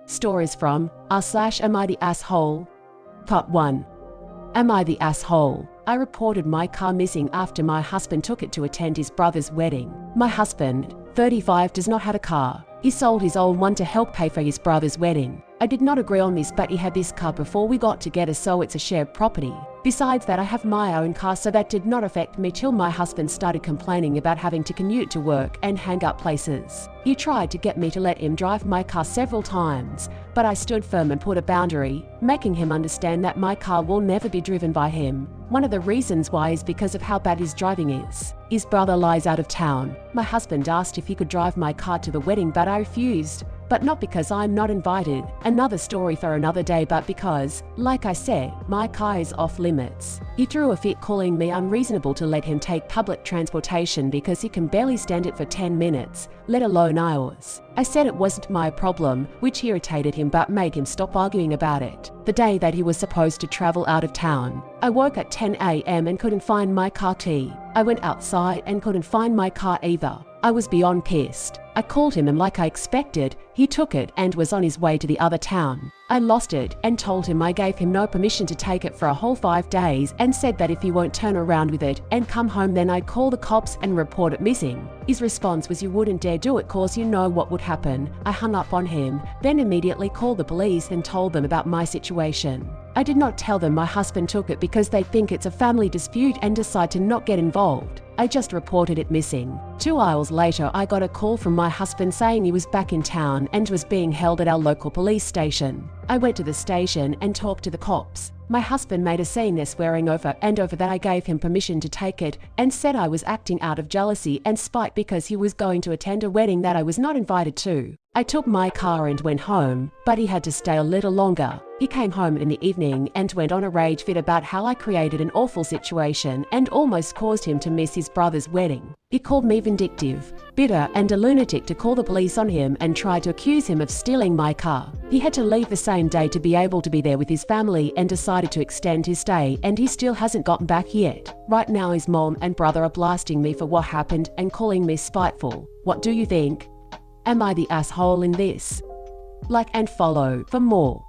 Stories from r/Am I the Asshole? Part 1. Am I the asshole? I reported my car missing after my husband took it to attend his brother's wedding. My husband, 35, does not have a car. He sold his old one to help pay for his brother's wedding. I did not agree on this, but he had this car before we got together, so it's a shared property. Besides that, I have my own car, so that did not affect me till my husband started complaining about having to commute to work and hang up places. He tried to get me to let him drive my car several times, but I stood firm and put a boundary, making him understand that my car will never be driven by him. One of the reasons why is because of how bad his driving is. His brother lies out of town. My husband asked if he could drive my car to the wedding, but I refused. But not because I'm not invited, another story for another day, but because, like I said, my car is off limits. He threw a fit, calling me unreasonable to let him take public transportation because he can barely stand it for 10 minutes, let alone hours. I said it wasn't my problem, which irritated him but made him stop arguing about it. The day that he was supposed to travel out of town, I woke at 10 a.m. and couldn't find my car key. I went outside and couldn't find my car either. I was beyond pissed. I called him, and like I expected, he took it and was on his way to the other town. I lost it and told him I gave him no permission to take it for a whole 5 days and said that if he won't turn around with it and come home, then I'd call the cops and report it missing. His response was, "You wouldn't dare do it cause you know what would happen." I hung up on him, then immediately called the police and told them about my situation. I did not tell them my husband took it because they think it's a family dispute and decide to not get involved. I just reported it missing. 2 hours later, I got a call from my husband saying he was back in town and was being held at our local police station. I went to the station and talked to the cops. My husband made a scene there, swearing over that I gave him permission to take it and said I was acting out of jealousy and spite because he was going to attend a wedding that I was not invited to. I took my car and went home, but he had to stay a little longer. He came home in the evening and went on a rage fit about how I created an awful situation and almost caused him to miss his brother's wedding. He called me vindictive, bitter, and a lunatic to call the police on him and tried to accuse him of stealing my car. He had to leave the same day to be able to be there with his family and decided to extend his stay, and he still hasn't gotten back yet. Right now his mom and brother are blasting me for what happened and calling me spiteful. What do you think? Am I the asshole in this? Like and follow for more.